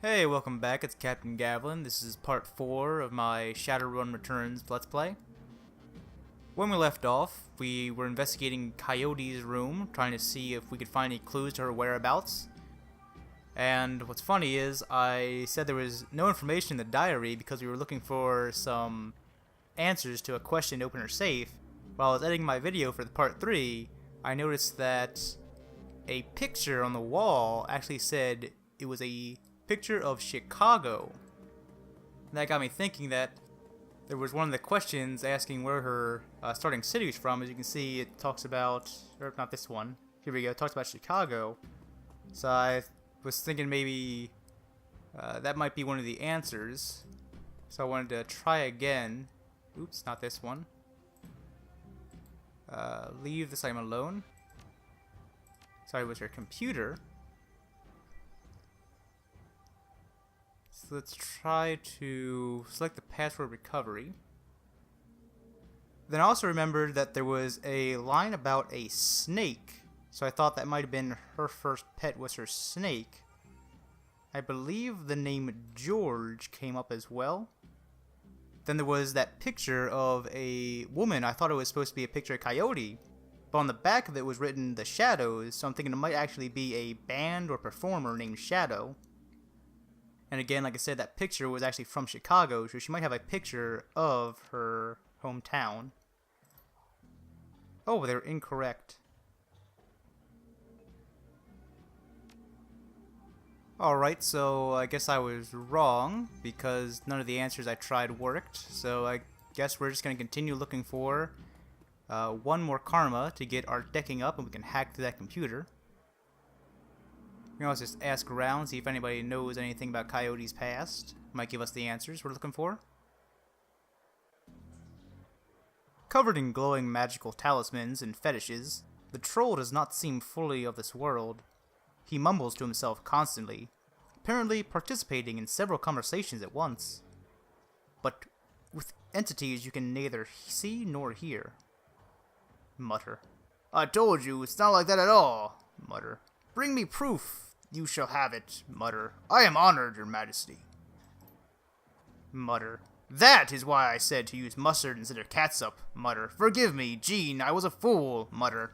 Hey, welcome back, it's CaptainGavlan. This is part 4 of my Shadowrun Returns Let's Play. When we left off, we were investigating Coyote's room, trying to see if we could find any clues to her whereabouts. And what's funny is, I said there was no information in the diary because we were looking for some answers to a question to open her safe. While I was editing my video for the part 3, I noticed that a picture on the wall actually said it was a picture of Chicago. And that got me thinking that there was one of the questions asking where her starting city was from. As you can see, it talks about, or not this one, here we go, it talks about Chicago. So I was thinking maybe that might be one of the answers. So I wanted to try again. Oops, not this one. Leave this item alone. Sorry, it was her computer. So let's try to select the password recovery. Then I also remembered that there was a line about a snake, so I thought that might have been her first pet was her snake. I believe the name George came up as well. Then there was that picture of a woman. I thought it was supposed to be a picture of Coyote, but on the back of it was written The Shadows, so I'm thinking it might actually be a band or performer named Shadow. And again, like I said, that picture was actually from Chicago, so she might have a picture of her hometown. Oh, they're incorrect. Alright, so I guess I was wrong, because none of the answers I tried worked. So I guess we're just going to continue looking for one more karma to get our decking up, and we can hack to that computer. We can also just ask around, see if anybody knows anything about Coyote's past. Might give us the answers we're looking for. Covered in glowing magical talismans and fetishes, the troll does not seem fully of this world. He mumbles to himself constantly, apparently participating in several conversations at once. But with entities you can neither see nor hear. Mutter. I told you, it's not like that at all. Mutter. Bring me proof. You shall have it. Mutter. I am honored, your majesty. Mutter. That is why I said to use mustard instead of catsup. Mutter. Forgive me, Jean, I was a fool. Mutter.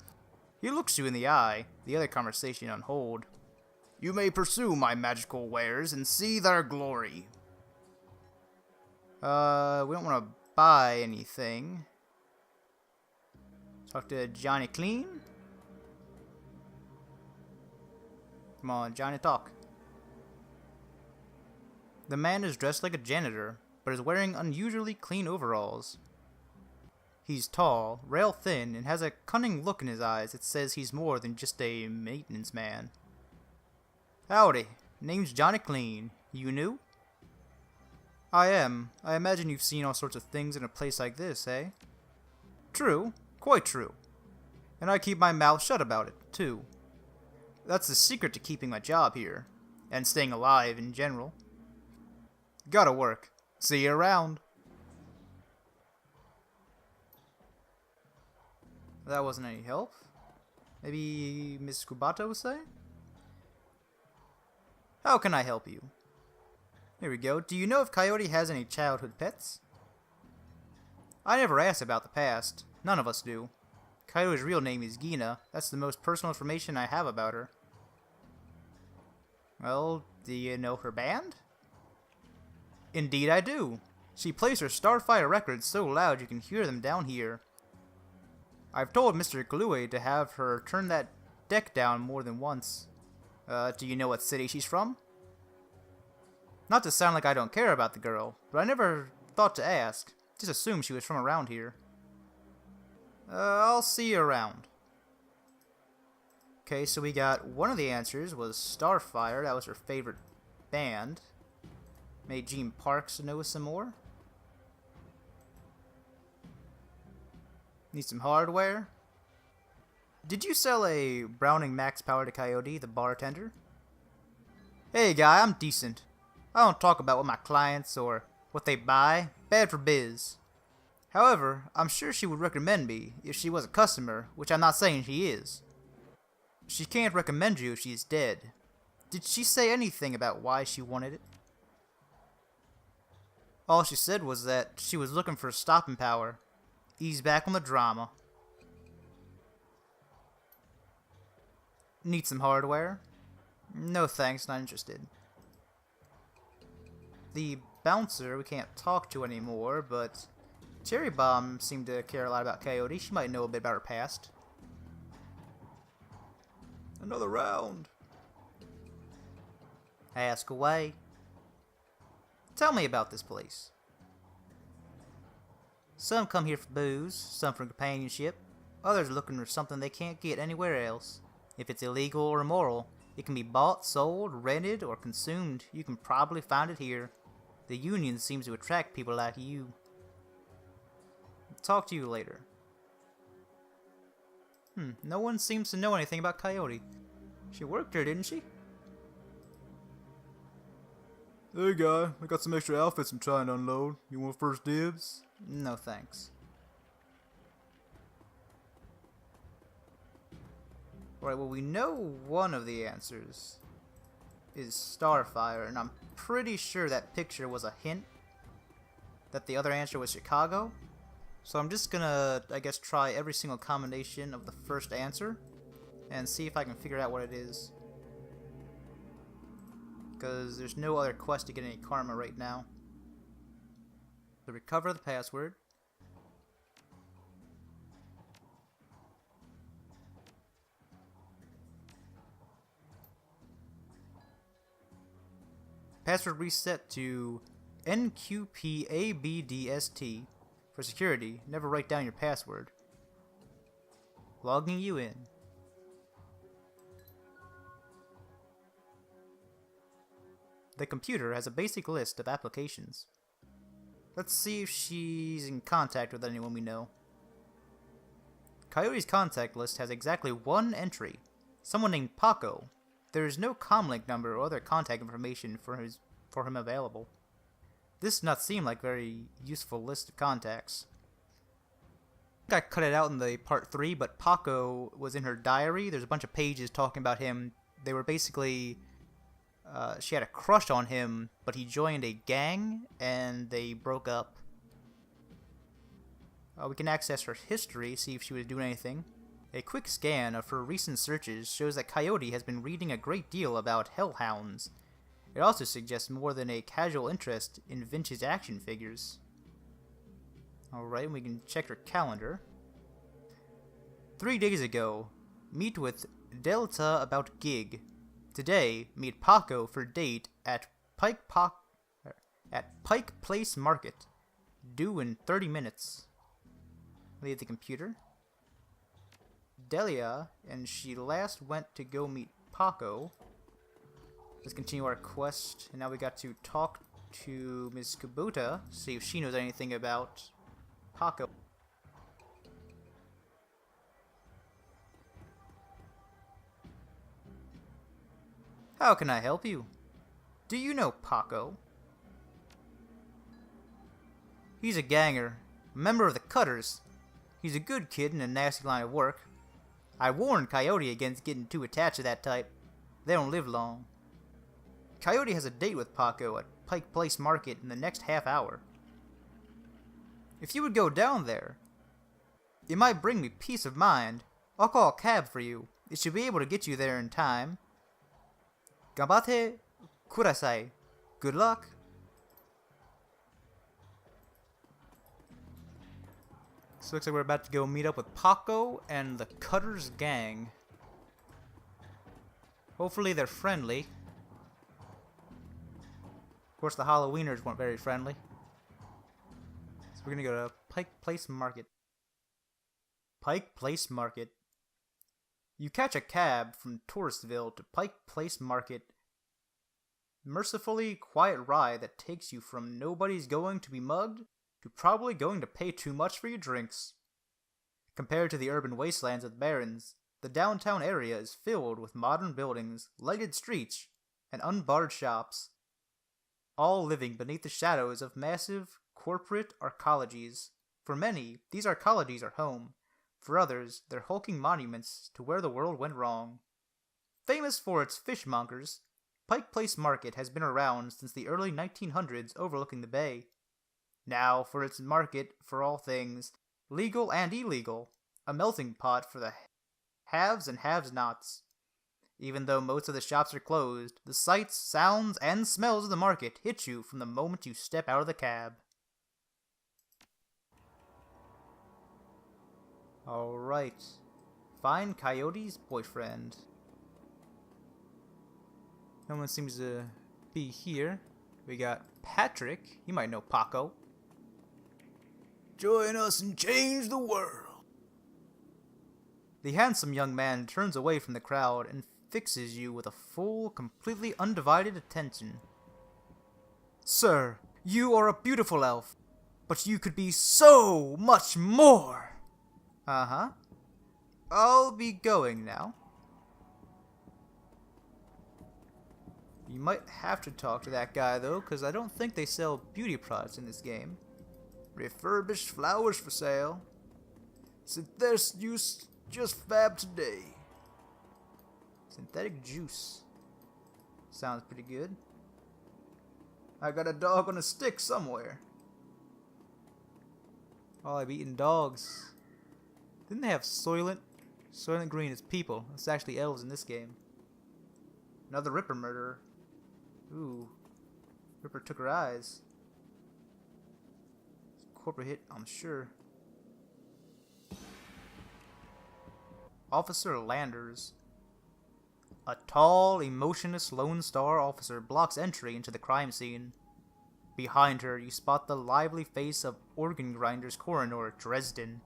He looks you in the eye, the other conversation on hold. You may pursue my magical wares and see their glory. We don't want to buy anything. Talk to Johnny Clean. Come on, Johnny, talk. The man is dressed like a janitor, but is wearing unusually clean overalls. He's tall, rail thin, and has a cunning look in his eyes that says he's more than just a maintenance man. Howdy, name's Johnny Clean. You new? I am. I imagine you've seen all sorts of things in a place like this, eh? True, quite true. And I keep my mouth shut about it, too. That's the secret to keeping my job here, and staying alive in general. Gotta work. See you around. That wasn't any help. Maybe Miss Kobato will say? How can I help you? Here we go. Do you know if Coyote has any childhood pets? I never asked about the past. None of us do. Coyote's real name is Gina. That's the most personal information I have about her. Well, do you know her band? Indeed I do. She plays her Starfire records so loud you can hear them down here. I've told Mr. Glue to have her turn that deck down more than once. Do you know what city she's from? Not to sound like I don't care about the girl, but I never thought to ask. Just assumed she was from around here. I'll see you around. Okay, so we got one of the answers was Starfire. That was her favorite band. Made Gene Parks know some more. Need some hardware. Did you sell a Browning Max Power to Coyote, the bartender? Hey guy, I'm decent. I don't talk about what my clients or what they buy. Bad for biz. However, I'm sure she would recommend me if she was a customer, which I'm not saying she is. She can't recommend you if she is dead. Did she say anything about why she wanted it? All she said was that she was looking for stopping power. Ease back on the drama. Need some hardware? No thanks, not interested. The bouncer we can't talk to anymore, but Cherry Bomb seemed to care a lot about Coyote. She might know a bit about her past. Another round. Ask away. Tell me about this place. Some come here for booze, some for companionship. Others looking for something they can't get anywhere else. If it's illegal or immoral, it can be bought, sold, rented, or consumed. You can probably find it here. The Union seems to attract people like you. Talk to you later. No one seems to know anything about Coyote. She worked here, didn't she? Hey guy, I got some extra outfits I'm trying to unload. You want first dibs? No thanks. Alright, well we know one of the answers is Starfire, and I'm pretty sure that picture was a hint that the other answer was Chicago. So I'm just gonna, I guess, try every single combination of the first answer and see if I can figure out what it is. Because there's no other quest to get any karma right now. So recover the password. Password reset to NQPABDST. For security, never write down your password. Logging you in. The computer has a basic list of applications. Let's see if she's in contact with anyone we know. Coyote's contact list has exactly one entry. Someone named Paco. There is no comlink number or other contact information for him available. This does not seem like a very useful list of contacts. I think I cut it out in the part 3, but Paco was in her diary. There's a bunch of pages talking about him. They were basically... she had a crush on him, but he joined a gang, and they broke up. We can access her history, see if she was doing anything. A quick scan of her recent searches shows that Coyote has been reading a great deal about Hellhounds. It also suggests more than a casual interest in vintage action figures. Alright, we can check her calendar. 3 days ago, meet with Delta about gig. Today, meet Paco for date at Pike Place Market. Due in 30 minutes. Leave the computer. Delia, and she last went to go meet Paco. Let's continue our quest, and now we got to talk to Ms. Kobato, see if she knows anything about Paco. How can I help you? Do you know Paco? He's a ganger, a member of the Cutters. He's a good kid in a nasty line of work. I warned Coyote against getting too attached to that type. They don't live long. Coyote has a date with Paco at Pike Place Market in the next half hour. If you would go down there, it might bring me peace of mind. I'll call a cab for you. It should be able to get you there in time. Gambate kudasai. Good luck. So looks like we're about to go meet up with Paco and the Cutters gang. Hopefully they're friendly. Of course, the Halloweeners weren't very friendly. So we're gonna go to Pike Place Market. Pike Place Market. You catch a cab from Touristville to Pike Place Market. Mercifully quiet ride that takes you from nobody's going to be mugged to probably going to pay too much for your drinks. Compared to the urban wastelands of the Barrens, the downtown area is filled with modern buildings, lighted streets, and unbarred shops, all living beneath the shadows of massive corporate arcologies. For many, these arcologies are home. For others, they're hulking monuments to where the world went wrong. Famous for its fishmongers, Pike Place Market has been around since the early 1900s, overlooking the bay. Now for its market for all things, legal and illegal, a melting pot for the haves and have-nots. Even though most of the shops are closed, the sights, sounds, and smells of the market hit you from the moment you step out of the cab. Alright. Find Coyote's boyfriend. No one seems to be here. We got Patrick. You might know Paco. Join us and change the world. The handsome young man turns away from the crowd and fixes you with a full, completely undivided attention. Sir, you are a beautiful elf, but you could be so much more. Uh-huh. I'll be going now. You might have to talk to that guy, though, because I don't think they sell beauty products in this game. Refurbished flowers for sale. Synthetic juice just fab today. Synthetic juice. Sounds pretty good. I got a dog on a stick somewhere. Oh, I've eaten dogs. Didn't they have Soylent? Soylent Green is people. It's actually elves in this game. Another Ripper murderer. Ooh. Ripper took her eyes. Corporate hit, I'm sure. Officer Landers. A tall, emotionless Lone Star officer blocks entry into the crime scene. Behind her, you spot the lively face of organ grinders coroner Dresden.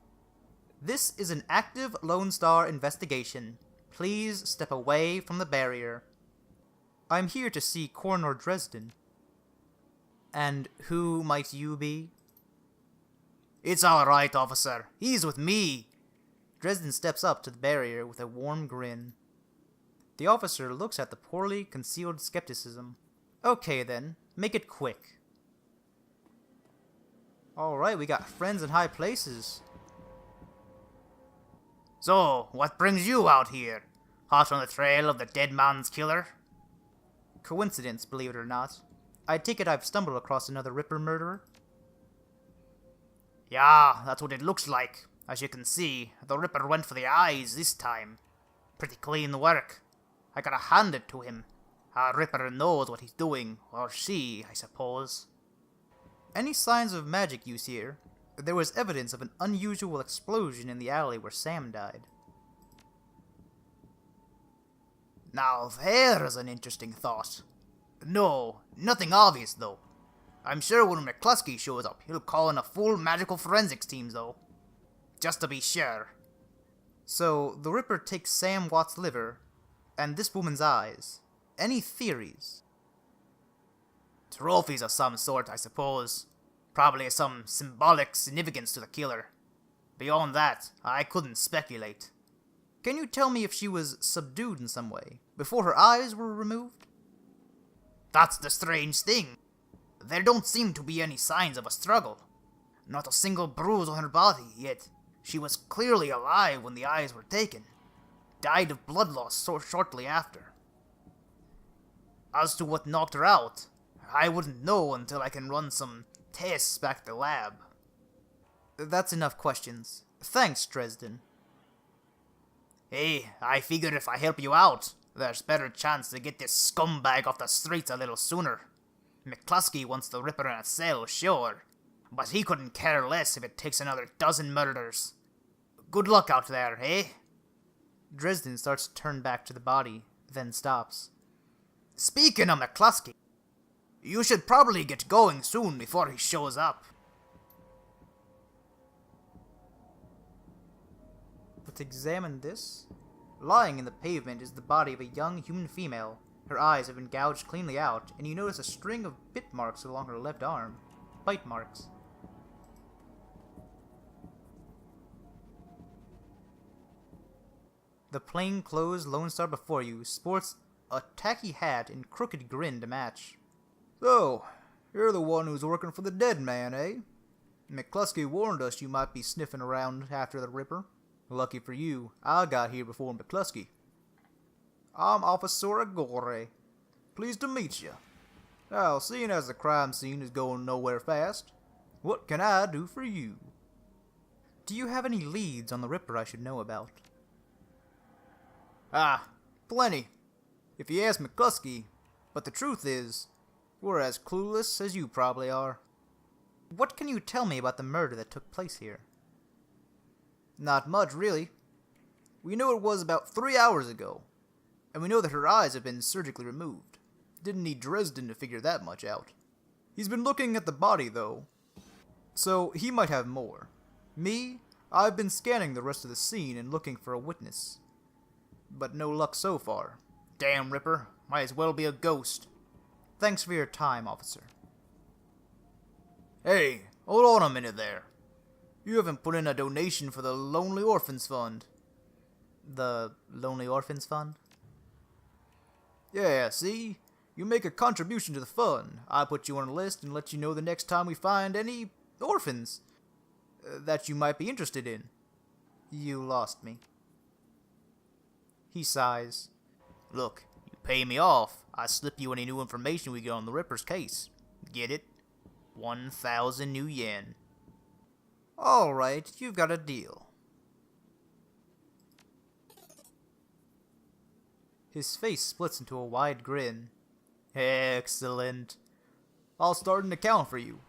This is an active Lone Star investigation. Please step away from the barrier. I'm here to see Coroner Dresden. And who might you be? It's alright, officer. He's with me. Dresden steps up to the barrier with a warm grin. The officer looks at the poorly concealed skepticism. Okay then, make it quick. Alright, we got friends in high places. So, what brings you out here? Hot on the trail of the dead man's killer? Coincidence, believe it or not. I take it I've stumbled across another Ripper murderer. Yeah, that's what it looks like. As you can see, the Ripper went for the eyes this time. Pretty clean work. I gotta hand it to him. A Ripper knows what he's doing, or she, I suppose. Any signs of magic use here? There was evidence of an unusual explosion in the alley where Sam died. Now there's an interesting thought. No, nothing obvious though. I'm sure when McCluskey shows up, he'll call in a full magical forensics team though. Just to be sure. So, the Ripper takes Sam Watt's liver, and this woman's eyes. Any theories? Trophies of some sort, I suppose. Probably some symbolic significance to the killer. Beyond that, I couldn't speculate. Can you tell me if she was subdued in some way, before her eyes were removed? That's the strange thing. There don't seem to be any signs of a struggle. Not a single bruise on her body, yet she was clearly alive when the eyes were taken. Died of blood loss so shortly after. As to what knocked her out, I wouldn't know until I can run some tests back at the lab. That's enough questions. Thanks, Dresden. Hey, I figured if I help you out, there's better chance to get this scumbag off the streets a little sooner. McCluskey wants the Ripper in a cell, sure, but he couldn't care less if it takes another dozen murders. Good luck out there, eh? Dresden starts to turn back to the body, then stops. Speaking of McCluskey, you should probably get going soon before he shows up. Let's examine this. Lying in the pavement is the body of a young human female. Her eyes have been gouged cleanly out, and you notice a string of bit marks along her left arm. Bite marks. The plain-clothes Lone Star before you sports a tacky hat and crooked grin to match. So, you're the one who's working for the dead man, eh? McCluskey warned us you might be sniffing around after the Ripper. Lucky for you, I got here before McCluskey. I'm Officer Agore. Pleased to meet you. Now, seeing as the crime scene is going nowhere fast, what can I do for you? Do you have any leads on the Ripper I should know about? Ah, plenty. If you ask McCluskey, but the truth is, we're as clueless as you probably are. What can you tell me about the murder that took place here? Not much, really. We know it was about 3 hours ago, and we know that her eyes have been surgically removed. Didn't need Dresden to figure that much out. He's been looking at the body, though, so he might have more. Me, I've been scanning the rest of the scene and looking for a witness. But no luck so far. Damn Ripper, might as well be a ghost. Thanks for your time, officer. Hey, hold on a minute there. You haven't put in a donation for the Lonely Orphans Fund. The Lonely Orphans Fund? Yeah, see? You make a contribution to the fund. I put you on a list and let you know the next time we find any orphans that you might be interested in. You lost me. He sighs. Look, you pay me off, I slip you any new information we get on the Ripper's case. Get it? 1,000 new yen. Alright, you've got a deal. His face splits into a wide grin. Excellent. I'll start an account for you.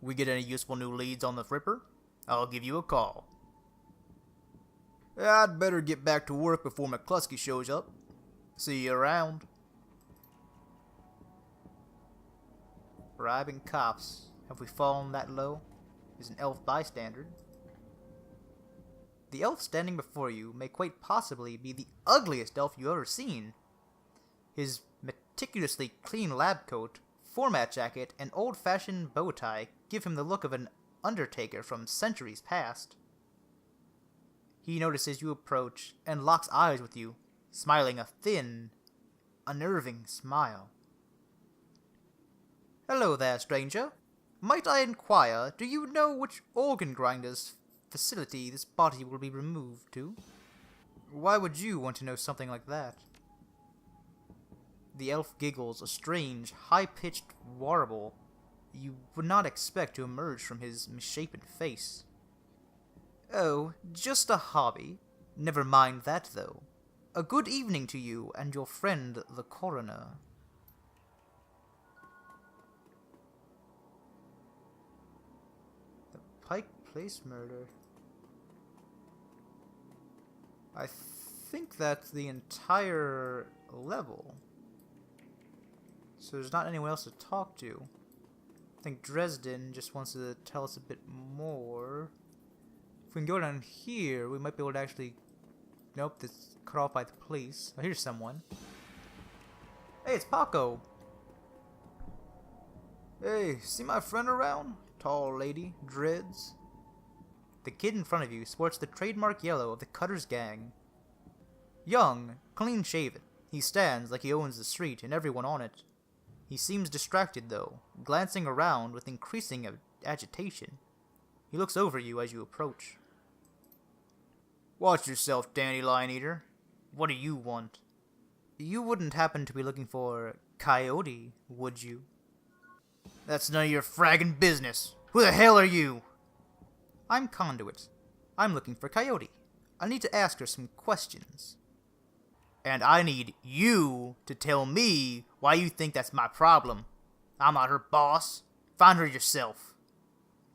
We get any useful new leads on the Ripper, I'll give you a call. I'd better get back to work before McCluskey shows up. See you around. Bribing cops. Have we fallen that low? Is an elf bystander. The elf standing before you may quite possibly be the ugliest elf you've ever seen. His meticulously clean lab coat, format jacket, and old-fashioned bow tie give him the look of an undertaker from centuries past. He notices you approach and locks eyes with you, smiling a thin, unnerving smile. Hello there, stranger. Might I inquire, do you know which organ grinder's facility this body will be removed to? Why would you want to know something like that? The elf giggles, a strange, high-pitched warble you would not expect to emerge from his misshapen face. Oh, just a hobby. Never mind that, though. A good evening to you and your friend, the coroner. The Pike Place murder. I think that's the entire level. So there's not anyone else to talk to. I think Dresden just wants to tell us a bit more. If we can go down here, we might be able to actually... Nope, that's cut off by the police. Oh, here's someone. Hey, it's Paco! Hey, see my friend around? Tall lady, dreads. The kid in front of you sports the trademark yellow of the Cutter's gang. Young, clean-shaven, he stands like he owns the street and everyone on it. He seems distracted, though, glancing around with increasing agitation. He looks over you as you approach. Watch yourself, dandelion eater. What do you want? You wouldn't happen to be looking for Coyote, would you? That's none of your fragging business. Who the hell are you? I'm Conduit. I'm looking for Coyote. I need to ask her some questions. And I need you to tell me why you think that's my problem. I'm not her boss. Find her yourself.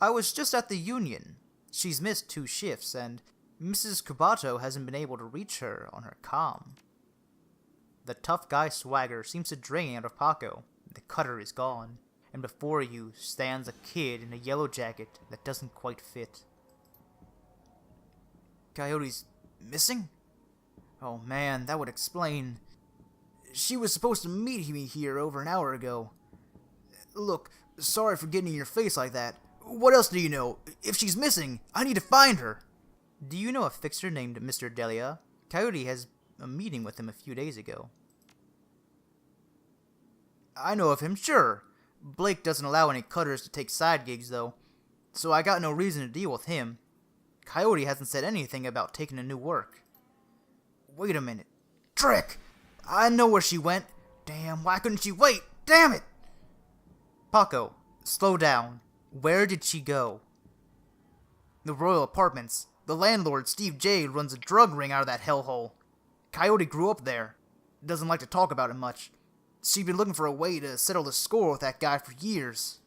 I was just at the Union. She's missed 2 shifts, and Mrs. Kobato hasn't been able to reach her on her comm. The tough guy swagger seems to drain out of Paco. The cutter is gone, and before you stands a kid in a yellow jacket that doesn't quite fit. Coyote's missing? Oh man, that would explain. She was supposed to meet me here over an hour ago. Look, sorry for getting in your face like that. What else do you know? If she's missing, I need to find her. Do you know a fixer named Mr. Delia? Coyote has a meeting with him a few days ago. I know of him, sure. Blake doesn't allow any cutters to take side gigs, though, so I got no reason to deal with him. Coyote hasn't said anything about taking a new work. Wait a minute. Trick! I know where she went. Damn, why couldn't she wait? Damn it! Paco, slow down. Where did she go? The Royal Apartments. The landlord, Steve J., runs a drug ring out of that hellhole. Coyote grew up there. Doesn't like to talk about it much. She'd been looking for a way to settle the score with that guy for years.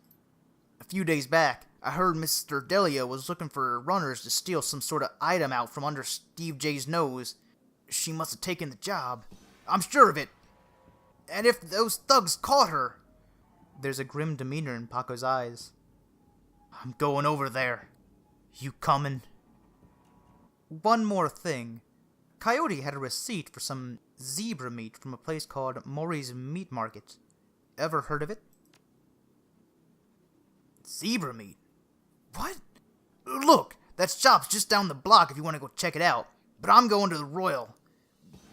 A few days back, I heard Mr. Delia was looking for runners to steal some sort of item out from under Steve J's nose. She must have taken the job. I'm sure of it. And if those thugs caught her... There's a grim demeanor in Paco's eyes. I'm going over there. You coming? One more thing. Coyote had a receipt for some zebra meat from a place called Maury's Meat Market. Ever heard of it? Zebra meat? What? Look, that shop's just down the block if you want to go check it out. But I'm going to the Royal.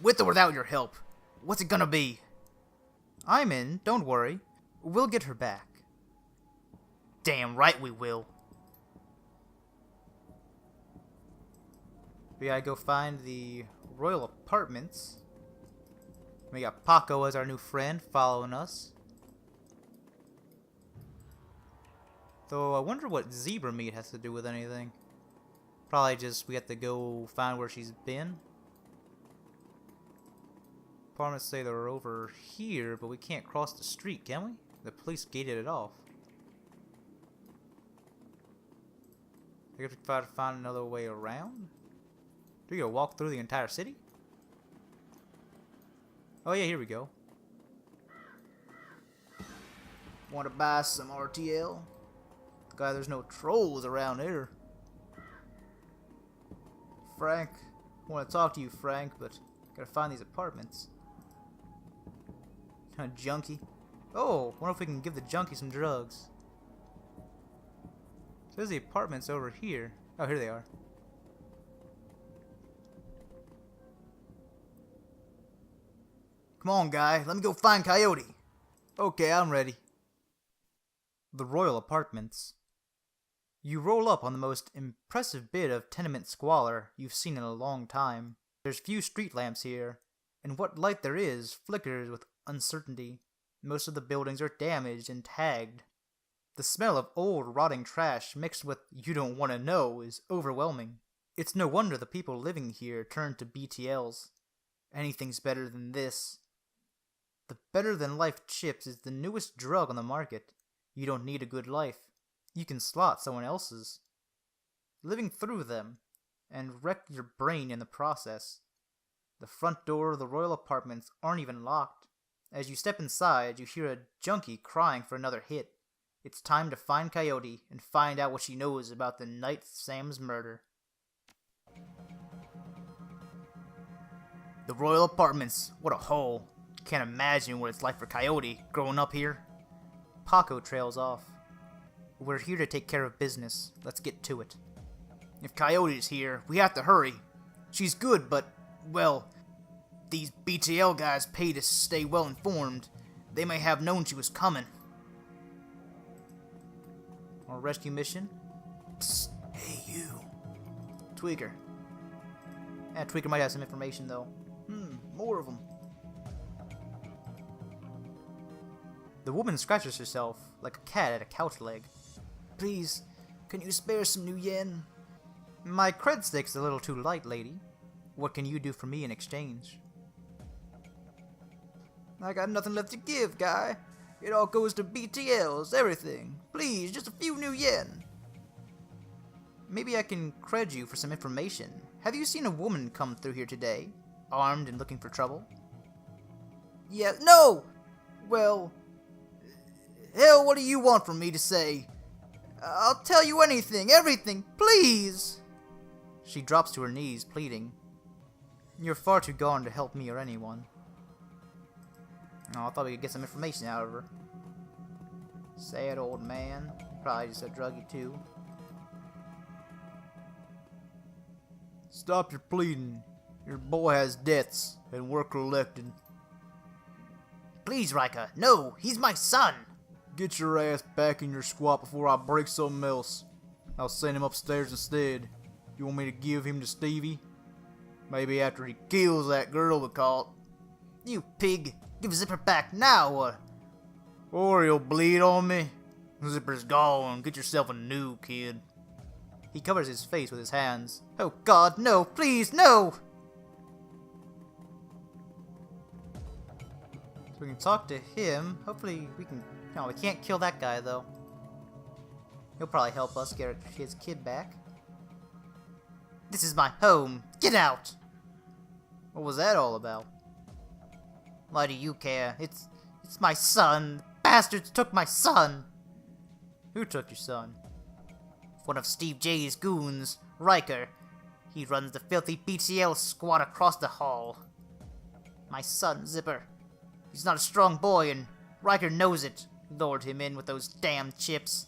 With or without your help. What's it gonna be? I'm in, don't worry. We'll get her back. Damn right we will. We gotta go find the Royal Apartments. We got Paco as our new friend following us. Though I wonder what zebra meat has to do with anything. Probably just we have to go find where she's been. Apartments say they're over here, but we can't cross the street, can we? The police gated it off. I guess we try to find another way around. Do we gotta walk through the entire city? Oh yeah, here we go. Want to buy some RTL? God, there's no trolls around here. Frank, want to talk to you, Frank, but gotta find these apartments. Kind of junkie. Oh, wonder if we can give the junkie some drugs. So there's the apartments over here. Oh, here they are. Come on, guy. Let me go find Coyote. Okay, I'm ready. The Royal Apartments. You roll up on the most impressive bit of tenement squalor you've seen in a long time. There's few street lamps here, and what light there is flickers with uncertainty. Most of the buildings are damaged and tagged. The smell of old, rotting trash mixed with you don't want to know is overwhelming. It's no wonder the people living here turn to BTLs. Anything's better than this. The better-than-life chips is the newest drug on the market. You don't need a good life. You can slot someone else's. Living through them, and wreck your brain in the process. The front door of the Royal Apartments aren't even locked. As you step inside, you hear a junkie crying for another hit. It's time to find Coyote and find out what she knows about the Night Sam's murder. The Royal Apartments, what a hole. Can't imagine what it's like for Coyote growing up here. Paco trails off. We're here to take care of business. Let's get to it. If Coyote's here, we have to hurry. She's good, but, well, these BTL guys pay to stay well informed. They may have known she was coming. Our rescue mission? Psst, hey you. Tweaker. Tweaker might have some information though. More of them. The woman scratches herself like a cat at a couch leg. Please, can you spare some new yen? My cred stick's a little too light, lady. What can you do for me in exchange? I got nothing left to give, guy. It all goes to BTLs, everything. Please, just a few new yen. Maybe I can cred you for some information. Have you seen a woman come through here today, armed and looking for trouble? Yeah, no! Well, hell, what do you want from me to say? I'll tell you anything, everything, please! She drops to her knees, pleading. You're far too gone to help me or anyone. Oh, I thought we could get some information out of her. Sad old man. Probably just a druggie too. Stop your pleading. Your boy has debts, and we're collecting. Please, Rika, no, he's my son! Get your ass back in your squat before I break something else. I'll send him upstairs instead. You want me to give him to Stevie? Maybe after he kills that girl we caught. You pig! Give Zipper back now, or he'll bleed on me. Zipper's gone. Get yourself a new kid. He covers his face with his hands. Oh God, no! Please, no! So we can talk to him. Hopefully we can... No, we can't kill that guy, though. He'll probably help us get his kid back. This is my home. Get out! What was that all about? Why do you care? It's my son. Bastards took my son. Who took your son? One of Steve J's goons, Riker. He runs the filthy BTL squad across the hall. My son, Zipper. He's not a strong boy, and Riker knows it. Lured him in with those damn chips.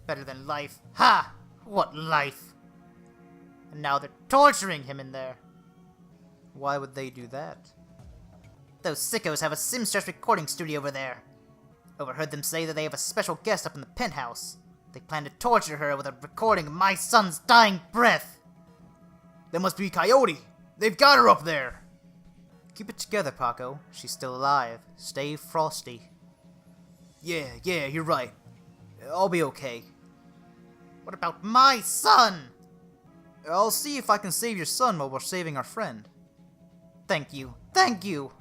Better than life. Ha! What life? And now they're torturing him in there. Why would they do that? Those sickos have a seamstress recording studio over there. Overheard them say that they have a special guest up in the penthouse. They plan to torture her with a recording of my son's dying breath. That must be Coyote. They've got her up there. Keep it together, Paco. She's still alive. Stay frosty. Yeah, you're right. I'll be okay. What about my son? I'll see if I can save your son while we're saving our friend. Thank you. Thank you.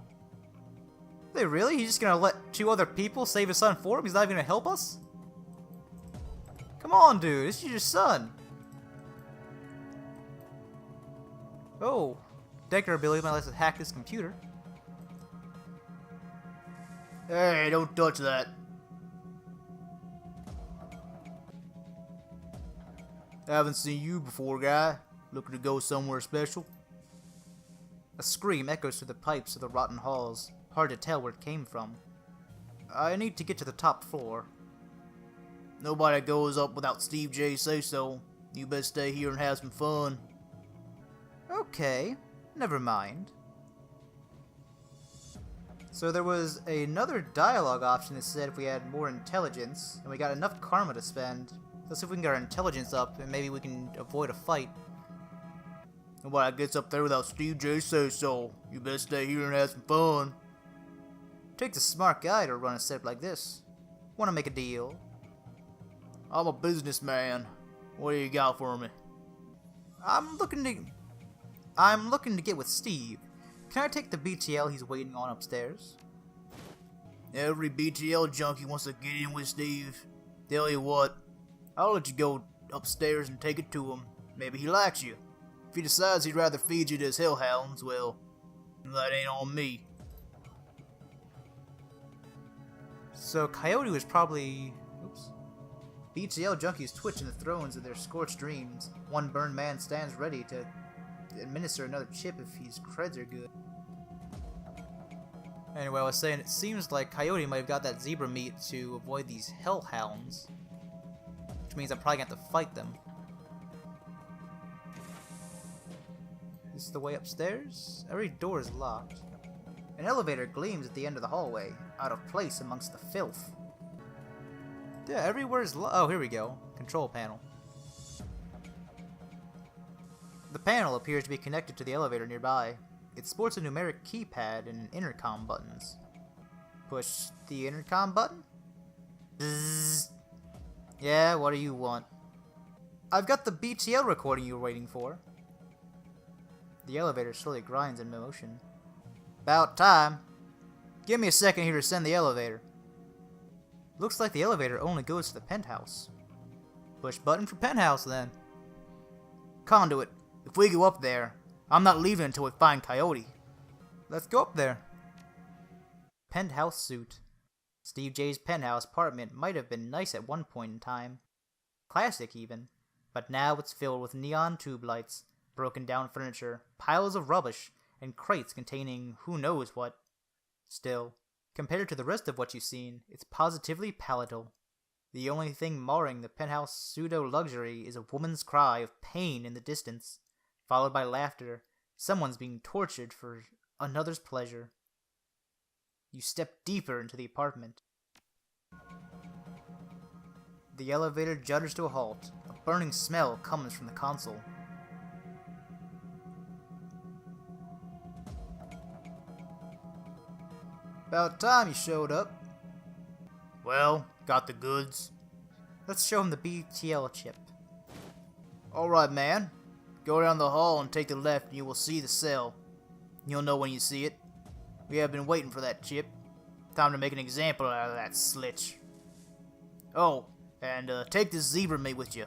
They really? He's just gonna let two other people save his son for him? He's not even gonna help us? Come on, dude. This is your son. Oh. Decker ability might let us hack this computer. Hey, don't touch that. Haven't seen you before, guy. Looking to go somewhere special? A scream echoes through the pipes of the rotten halls. Hard to tell where it came from. I need to get to the top floor. Nobody goes up without Steve J say so. You best stay here and have some fun. Okay, never mind. So there was another dialogue option that said if we had more intelligence, and we got enough karma to spend. Let's see if we can get our intelligence up, and maybe we can avoid a fight. Nobody gets up there without Steve J say so. You best stay here and have some fun. Takes a smart guy to run a set like this. Wanna make a deal? I'm a businessman. What do you got for me? I'm looking to get with Steve. Can I take the BTL he's waiting on upstairs? Every BTL junkie wants to get in with Steve. Tell you what, I'll let you go upstairs and take it to him. Maybe he likes you. If he decides he'd rather feed you to his Hellhounds, well, that ain't on me. So Coyote was probably... Oops. BTL junkies twitch in the thrones of their scorched dreams. One burned man stands ready to administer another chip if his creds are good. Anyway, I was saying, it seems like Coyote might have got that zebra meat to avoid these Hellhounds. Which means I'm probably going to have to fight them. This is the way upstairs? Every door is locked. An elevator gleams at the end of the hallway, out of place amongst the filth. Yeah, everywhere is oh, here we go. Control panel. The panel appears to be connected to the elevator nearby. It sports a numeric keypad and intercom buttons. Push the intercom button? Bzzz. Yeah, what do you want? I've got the BTL recording you were waiting for. The elevator slowly grinds in motion. About time. Give me a second here to send the elevator. Looks like the elevator only goes to the penthouse. Push button for penthouse then. Conduit. If we go up there, I'm not leaving until we find Coyote. Let's go up there. Penthouse Suit. Steve J's penthouse apartment might have been nice at one point in time. Classic even. But now it's filled with neon tube lights, broken down furniture, piles of rubbish, and crates containing who knows what. Still, compared to the rest of what you've seen, it's positively palatal. The only thing marring the penthouse pseudo-luxury is a woman's cry of pain in the distance, followed by laughter. Someone's being tortured for another's pleasure. You step deeper into the apartment. The elevator judders to a halt. A burning smell comes from the console. About time you showed up. Well, got the goods. Let's show him the BTL chip. Alright, man. Go down the hall and take the left and you will see the cell. You'll know when you see it. We have been waiting for that chip. Time to make an example out of that slitch. Oh, and take this zebra meat with you.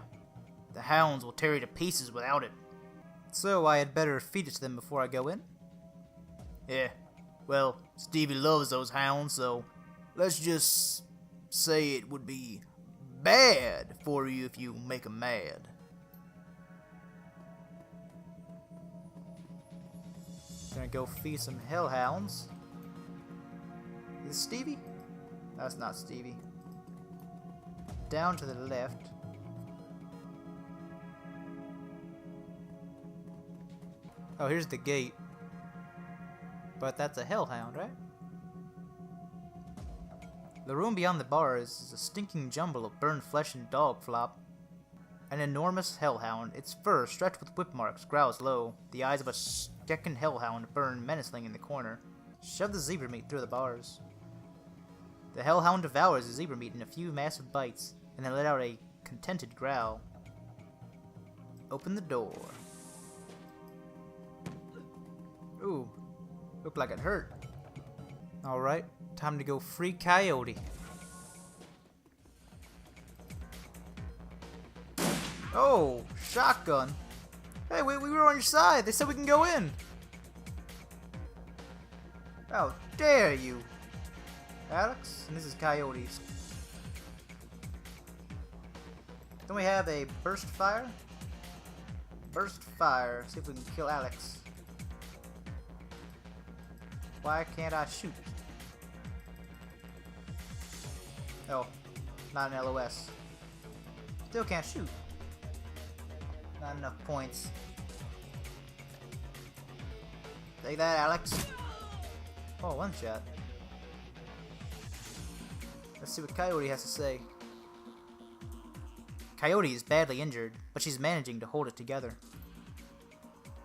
The hounds will tear you to pieces without it. So I had better feed it to them before I go in? Yeah, well, Stevie loves those hounds, so let's just say it would be bad for you if you make 'em mad. Gonna go feed some hellhounds. Is this Stevie? That's not Stevie. Down to the left. Oh, here's the gate. But that's a hellhound, right? The room beyond the bars is a stinking jumble of burned flesh and dog flop. An enormous hellhound, its fur stretched with whip marks, growls low. The eyes of a stricken hellhound burn menacingly in the corner. Shove the zebra meat through the bars. The hellhound devours the zebra meat in a few massive bites, and then let out a contented growl. Open the door. Ooh, looked like it hurt. Alright, time to go free Coyote. Oh, shotgun. Hey, we were on your side. They said we can go in. How dare you, Alex? And this is Coyote's. Don't we have a burst fire? Burst fire. See if we can kill Alex. Why can't I shoot? Oh, not an LOS. Still can't shoot. Not enough points. Take that, Alex. Oh, one shot. Let's see what Coyote has to say. Coyote is badly injured, but she's managing to hold it together.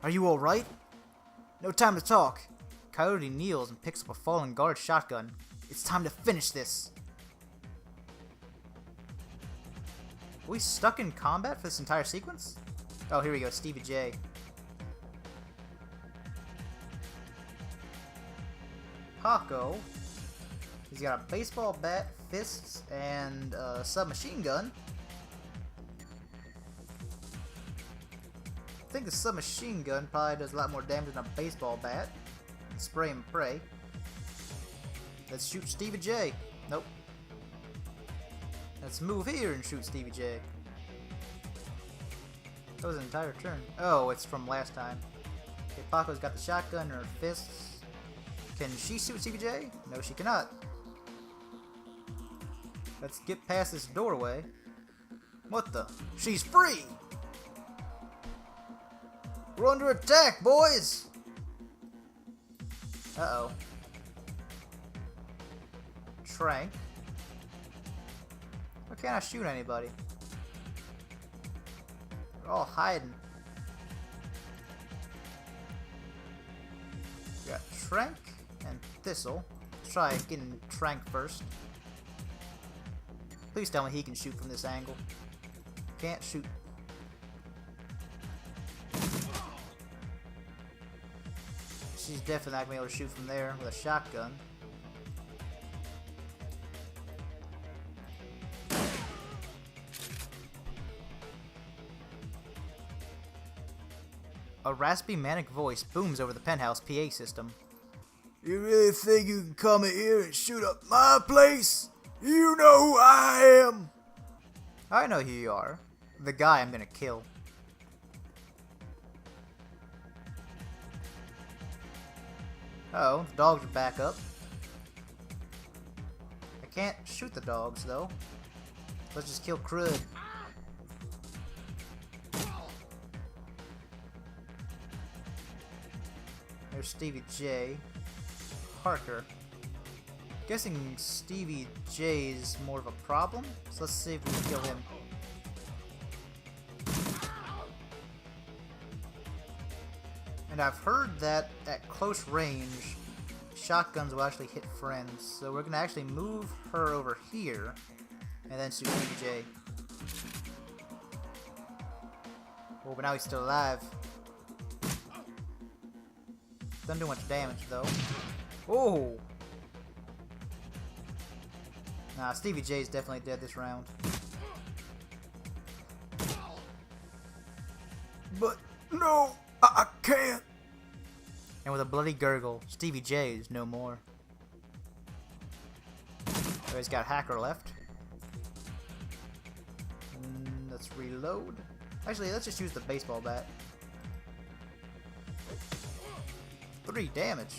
Are you alright? No time to talk. Coyote kneels and picks up a fallen guard shotgun. It's time to finish this. Are we stuck in combat for this entire sequence? Oh, here we go, Stevie J. Paco. He's got a baseball bat, fists, and a submachine gun. I think the submachine gun probably does a lot more damage than a baseball bat. Spray and pray. Let's shoot Stevie J. Nope. Let's move here and shoot Stevie J. That was an entire turn. Oh, it's from last time. Okay, Paco's got the shotgun in her fists. Can she shoot Stevie J? No, she cannot. Let's get past this doorway. What the? She's free! We're under attack, boys! Uh-oh. Trank. Why can't I shoot anybody? They're all hiding. We got Trank and Thistle. Let's try getting Trank first. Please tell me he can shoot from this angle. Can't shoot. She's definitely not going to be able to shoot from there with a shotgun. A raspy, manic voice booms over the penthouse PA system. You really think you can come in here and shoot up my place? You know who I am! I know who you are. The guy I'm gonna kill. Uh oh, the dogs are back up. I can't shoot the dogs though. Let's just kill Crud. There's Stevie J. Parker. Guessing Stevie J is more of a problem, so let's see if we can kill him. And I've heard that at close range, shotguns will actually hit friends. So we're gonna actually move her over here, and then shoot TJ. Oh, but now he's still alive. Doesn't do much damage though. Oh! Nah, Stevie J is definitely dead this round. But no, I can't. And with a bloody gurgle, Stevie J is no more. So he's got Hacker left. Let's reload. Actually, let's just use the baseball bat. 3 damage.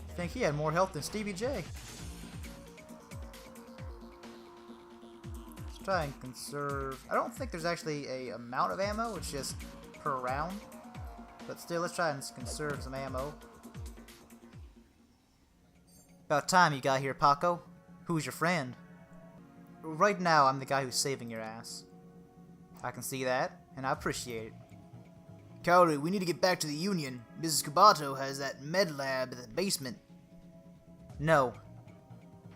I think he had more health than Stevie J. Let's try and conserve. I don't think there's actually a amount of ammo, it's just per round. But still, let's try and conserve some ammo. About time you got here, Paco. Who's your friend? Right now, I'm the guy who's saving your ass. I can see that, and I appreciate it. Coyote, we need to get back to the Union. Mrs. Kobato has that med lab in the basement. No.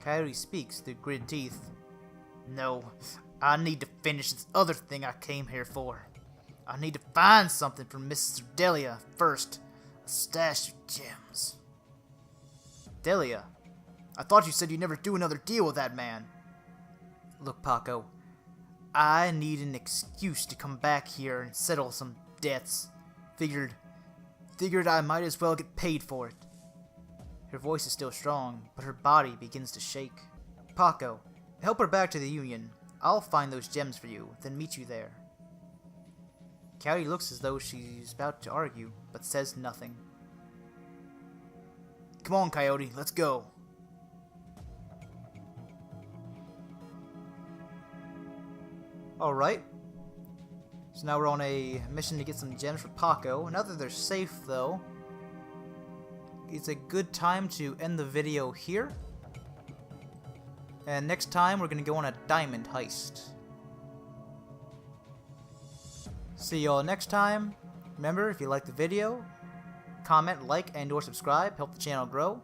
Coyote speaks through gritted teeth. No, I need to finish this other thing I came here for. I need to find something from Mrs. Delia first. A stash of gems. Delia? I thought you said you'd never do another deal with that man. Look, Paco. I need an excuse to come back here and settle some debts. Figured I might as well get paid for it. Her voice is still strong, but her body begins to shake. Paco, help her back to the Union. I'll find those gems for you, then meet you there. Coyote looks as though she's about to argue, but says nothing. Come on, Coyote, let's go. Alright. So now we're on a mission to get some gems for Paco. Now that they're safe, though, it's a good time to end the video here. And next time, we're going to go on a diamond heist. See y'all next time. Remember, if you like the video, comment, like, and or subscribe. Help the channel grow.